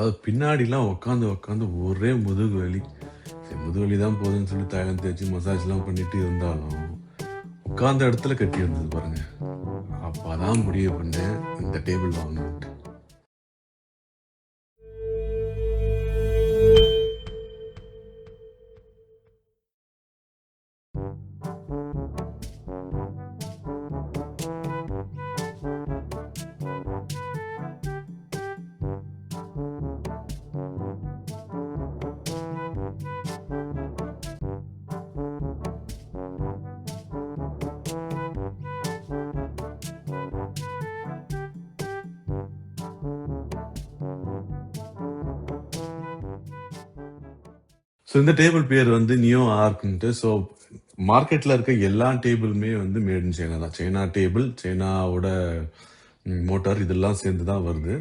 அதாவது பின்னாடிலாம் உட்காந்து உட்காந்து ஒரே முதுகு வலி. சரி முதுகு வலி தான் போகுதுன்னு சொல்லி தைலம் தேய்ச்சி மசாஜ்லாம் பண்ணிட்டு இருந்தாலும், உட்கார்ந்த இடத்துல கட்டி இருந்தது பாருங்க. அப்பதான் முடிவு பண்ணேன் இந்த டேபிள் வாங்கணுன்ட்டு. ஸோ இந்த டேபிள் பேர் வந்து நியோ ஆர்க்ன்ட்டு. ஸோ மார்க்கெட்ல இருக்க எல்லா டேபிளுமே வந்து மேட் இன் சைனா தான். சைனா டேபிள், சைனாவோட மோட்டார் இதெல்லாம் சேர்ந்து தான் வருது.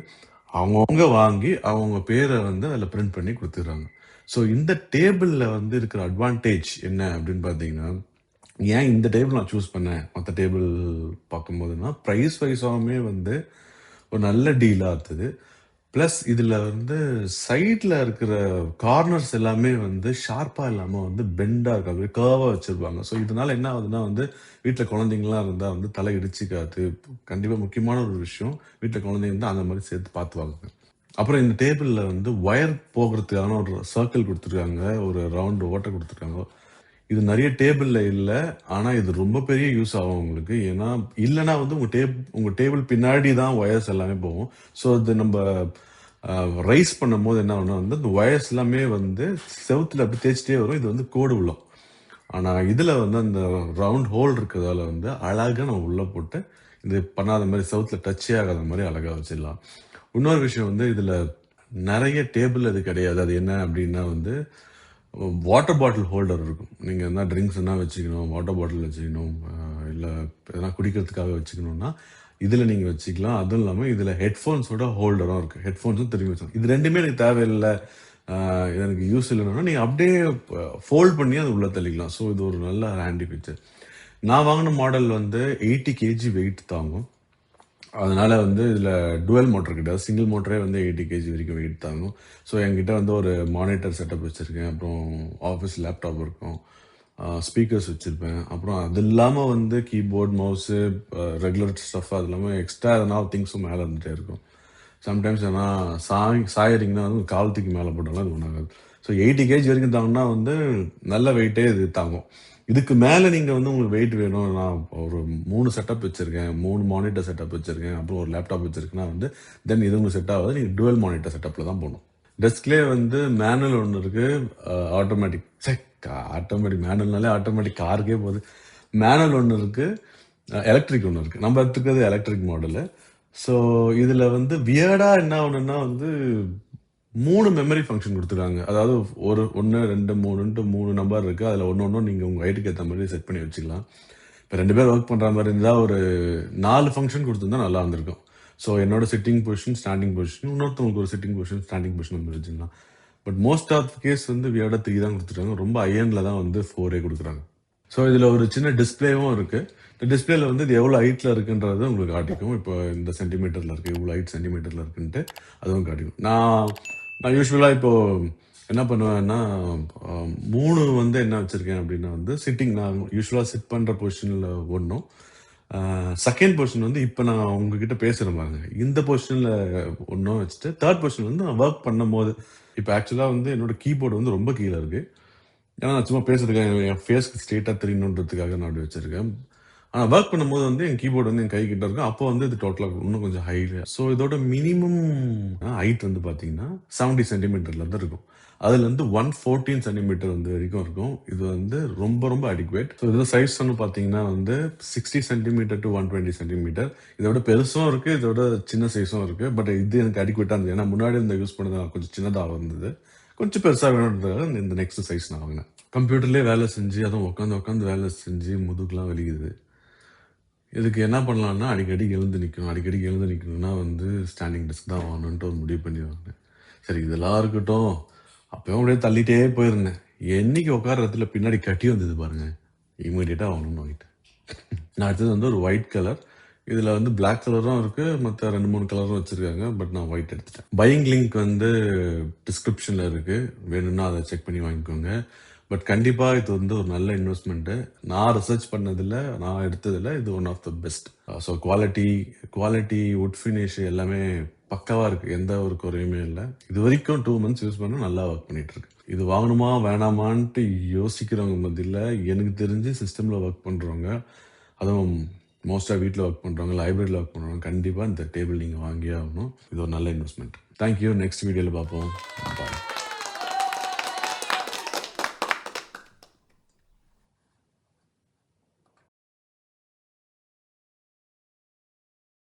அவங்கவுங்க வாங்கி அவங்க பேரை வந்து அதில் பிரிண்ட் பண்ணி கொடுத்துட்றாங்க. ஸோ இந்த டேபிளில் வந்து இருக்கிற அட்வான்டேஜ் என்ன அப்படின்னு பார்த்தீங்கன்னா, ஏன் இந்த டேபிள் நான் சூஸ் பண்ணேன் மற்ற டேபிள் பார்க்கும்போதுன்னா, ப்ரைஸ் வைஸாகவுமே வந்து ஒரு நல்ல டீலாக இருந்தது. ப்ளஸ் இதில் வந்து சைடில் இருக்கிற கார்னர்ஸ் எல்லாமே வந்து ஷார்ப்பாக இல்லாமல் வந்து பெண்டாக இருக்காது, கர்வாக வச்சுருப்பாங்க. ஸோ இதனால என்ன ஆகுதுன்னா வந்து வீட்டில் குழந்தைங்களாம் இருந்தால் வந்து தலை இடிச்சிக்காது. கண்டிப்பாக முக்கியமான ஒரு விஷயம், வீட்டில் குழந்தைங்க இருந்தால் அந்த மாதிரி சேர்த்து பார்த்து வாங்குங்க. அப்புறம் இந்த டேபிளில் வந்து ஒயர் போகிறதுக்கான ஒரு சர்க்கிள் கொடுத்துருக்காங்க, ஒரு ரவுண்டு ஓட்டை கொடுத்துருக்காங்க. இது நிறைய டேபிளில் இல்லை, ஆனால் இது ரொம்ப பெரிய யூஸ் ஆகும் உங்களுக்கு. ஏன்னா இல்லைன்னா வந்து உங்கள் டேபிள் பின்னாடி தான் ஒயர்ஸ் எல்லாமே போகும். ஸோ இது நம்ம ரைஸ் பண்ணும் போது என்ன ஆகும்னா வந்து இந்த ஒயர்ஸ் எல்லாமே வந்து செவுத்துல அப்படி தேய்ச்சிட்டே வரும். இது வந்து கோடு விழும். ஆனால் இதில் வந்து அந்த ரவுண்ட் ஹோல் இருக்கிறதால வந்து அழகாக நம்ம உள்ளே போட்டு இது பண்ணாத மாதிரி செவுத்துல டச்சே ஆகாத மாதிரி அழகாக வச்சிடலாம். இன்னொரு விஷயம் வந்து இதில் நிறைய டேபிள் அது கிடையாது. அது என்ன அப்படின்னா வந்து வாட்டர் பாட்டில் ஹோல்டர் இருக்கும். நீங்கள் என்ன ட்ரிங்க்ஸ் என்ன வச்சுக்கணும், வாட்டர் பாட்டில் வச்சுக்கணும், இல்லை எதனா குடிக்கிறதுக்காக வச்சுக்கணும்னா இதில் நீங்கள் வச்சுக்கலாம். அதுவும் இல்லாமல் இதில் ஹெட்ஃபோன்ஸோட ஹோல்டரும் இருக்குது. ஹெட்ஃபோன்ஸும் திரும்பி வச்சுக்கலாம். இது ரெண்டுமே எனக்கு தேவையில்லை, எனக்கு யூஸ் இல்லைன்னா நீங்கள் அப்படியே ஃபோல்ட் பண்ணி அது உள்ளே தள்ளிக்கலாம். ஸோ இது ஒரு நல்ல ஹேண்டி ஃபீச்சர். நான் வாங்கின மாடல் வந்து 80 kg வெயிட் தாங்கும். அதனால வந்து இதில் டுவெல் மோட்டர் கிடையாது, சிங்கிள் மோட்டரே வந்து 80 kg வரைக்கும் வெயிட் தாங்கும். ஸோ என்கிட்ட வந்து ஒரு மானிட்டர் செட்டப் வச்சுருக்கேன், அப்புறம் ஆஃபீஸ் லேப்டாப் இருக்கும், ஸ்பீக்கர்ஸ் வச்சுருப்பேன். அப்புறம் அது இல்லாமல் வந்து கீபோர்ட், மவுஸு, ரெகுலர் ஸ்டஃப், அது இல்லாமல் எக்ஸ்ட்ரா எதனா திங்ஸும் மேலே இருந்துகிட்டே இருக்கும். சம்டைம்ஸ் ஏன்னா சாயறிங்கன்னா வந்து காலத்துக்கு மேலே போட்டாலும் அது ஒன்றாகாது. ஸோ 80 kg வரைக்கும் தாங்கன்னா வந்து நல்ல வெயிட்டே இது தாங்கும். இதுக்கு மேலே நீங்கள் வந்து உங்களுக்கு வெயிட் வேணும், நான் ஒரு 3 செட்டப் வச்சுருக்கேன், 3 மானிட்டர் செட்டப் வச்சுருக்கேன், அப்புறம் ஒரு லேப்டாப் வச்சுருக்கேன்னா வந்து தென் இது உங்களுக்கு செட் ஆகாது. நீங்கள் டுவெல் மானிட்டர் செட்டப்பில் தான் போகணும். டெஸ்க்லேயே வந்து மேனுவல் ஒன்று இருக்குது, ஆட்டோமேட்டிக். ஆட்டோமேட்டிக் மேனுவல்னாலே ஆட்டோமேட்டிக் காருக்கே போகுது. மேனுவல் ஒன்று இருக்குது, எலக்ட்ரிக் ஒன்று இருக்குது. நம்ம எடுத்துக்கிறது எலக்ட்ரிக் மாடலு. ஸோ இதில் வந்து வியர்டாக என்ன ஒன்றுன்னா வந்து 3 மெமரி ஃபங்க்ஷன் கொடுத்துருக்காங்க. அதாவது ஒரு 1, 2, 3ன்ட்டு 3 நம்பர் இருக்குது. அதில் ஒன்று நீங்கள் உங்கள் ஹைட்டுக்கு ஏற்ற மாதிரி செட் பண்ணி வச்சுக்கலாம். இப்போ 2 பேர் ஒர்க் பண்ணுற மாதிரி இருந்தால் ஒரு 4 ஃபங்க்ஷன் கொடுத்துருந்தா நல்லா இருந்திருக்கும். ஸோ என்னோட சிட்டிங் பொசிஷன், ஸ்டாண்டிங் பொசிஷன், இன்னொருத்தவங்களுக்கு ஒரு சிட்டிங் பொசிஷன், ஸ்டாண்டிங் பொசிஷன் வந்து வச்சுக்கலாம். பட் மோஸ்ட் ஆஃப் கேஸ் வந்து வியர்டாக 3 தான் கொடுத்துருக்காங்க. ரொம்ப அயனில் தான் வந்து 4 கொடுக்குறாங்க. ஸோ இதில் ஒரு சின்ன டிஸ்பிளேவும் இருக்குது. இந்த டிஸ்பிளேல வந்து இது எவ்வளோ ஹைட்டில் இருக்குன்றது உங்களுக்கு காட்டிக்கும். இப்போ இந்த சென்டிமீட்டரில் இருக்குது, இவ்வளோ ஹைட் சென்டிமீட்டரில் இருக்குன்ட்டு அதுவும் காட்டிக்கும். நான் யூஸ்வலாக இப்போது என்ன பண்ணுவேன்னா 3 வந்து என்ன வச்சுருக்கேன் அப்படின்னா வந்து சிட்டிங், நான் யூஸ்வலாக சிட் பண்ணுற பொசிஷனில் ஒன்றும், செகண்ட் பொசிஷன் வந்து இப்போ நான் உங்ககிட்ட பேசுகிற பாருங்க இந்த பொசிஷனில் ஒன்றும் வச்சுட்டு, தேர்ட் பொசிஷன் வந்து நான் ஒர்க் பண்ணும் போது, இப்போ ஆக்சுவலாக வந்து என்னோட கீபோர்டு வந்து ரொம்ப கீழே இருக்குது. ஏன்னா நான் சும்மா பேசுறதுக்காக என் ஃபேஸ்க்கு ஸ்ட்ரெயிட்டாக தெரியணுன்றதுக்காக நான் அப்படி வச்சிருக்கேன். ஆனால் ஒர்க் பண்ணும்போது வந்து என் கீபோர்டு வந்து என் கை கிட்ட இருக்கும். அப்போ வந்து இது டோட்டலாக இன்னும் கொஞ்சம் ஹைட். ஸோ இதோட மினிமம் ஹைட் வந்து பார்த்தீங்கன்னா 70 சென்டிமீட்டர்ல தான் இருக்கும். அதுல இருந்து 114 சென்டிமீட்டர் வந்து வரைக்கும் இருக்கும். இது வந்து ரொம்ப ரொம்ப அடிக்குவேட். ஸோ இதோட சைஸ் வந்து பார்த்தீங்கன்னா வந்து 60 சென்டிமீட்டர் டு 120 சென்டிமீட்டர். இதோட பெருசும் இருக்கு, இதோட சின்ன சைஸும் இருக்கு. பட் இது எனக்கு அடிக்குவேட்டா இருந்தது. ஏன்னா முன்னாடி இந்த யூஸ் பண்ணது கொஞ்சம் சின்னதாக இருந்தது, கொஞ்சம் பெருசாக வேணுன்றதுக்காக இந்த நெக்ஸ்ட் சைஸ் நான் வாங்கினேன். கம்ப்யூட்டர்லேயே வேலை செஞ்சு, அதுவும் உட்காந்து வேலை செஞ்சு முதுகுலாம் வலிக்குது. இதுக்கு என்ன பண்ணலாம்னா அடிக்கடி எழுந்து நிற்கணும்னா வந்து ஸ்டாண்டிங் டெஸ்க் தான் வாங்கணுன்ட்டு ஒரு முடிவு பண்ணி வாங்கினேன். சரி இதெல்லாம் இருக்கட்டும், அப்பயும் அப்படியே தள்ளிட்டே போயிருந்தேன். என்னைக்கு உட்காரத்துல பின்னாடி கட்டி வந்தது பாருங்க, இமீடியட்டாக வாங்கணும்னு வாங்கிட்டேன். நான் அடுத்தது வந்து ஒரு ஒயிட் கலர், இதுல வந்து பிளாக் கலரும் இருக்கு, மத்த 2, 3 கலரும் வச்சிருக்காங்க. பட் நான் ஒயிட் எடுத்துட்டேன். பையிங் லிங்க் வந்து டிஸ்கிரிப்ஷன்ல இருக்கு. வேணும்னா அதை செக் பண்ணி வாங்கிக்கோங்க. பட் கண்டிப்பா இது வந்து ஒரு நல்ல இன்வெஸ்ட்மெண்ட். நான் ரிசர்ச் பண்ணதுல, நான் எடுத்ததுல இது one of the best. So quality wood finish எல்லாமே பக்காவா இருக்கு. எந்த ஒரு குறையுமே இல்லை. இது வரைக்கும் 2 மந்த்ஸ் யூஸ் பண்ண நல்லா ஒர்க் பண்ணிட்டு இருக்கு. இது வாங்கணுமா வேணாமான்ட்டு யோசிக்கிறவங்க மத்தியில் எனக்கு தெரிஞ்சு சிஸ்டம்ல ஒர்க் பண்றவங்க, அதுவும் மோஸ்டா வீட்டில் ஒர்க் பண்றவங்க, லைப்ரரியில் ஒர்க் பண்றவங்க கண்டிப்பா இந்த டேபிள் நீங்க வாங்கியே ஆகணும். இது ஒரு நல்ல இன்வெஸ்ட்மெண்ட். தேங்க்யூ. நெக்ஸ்ட் வீடியோல பார்ப்போம். பாய்.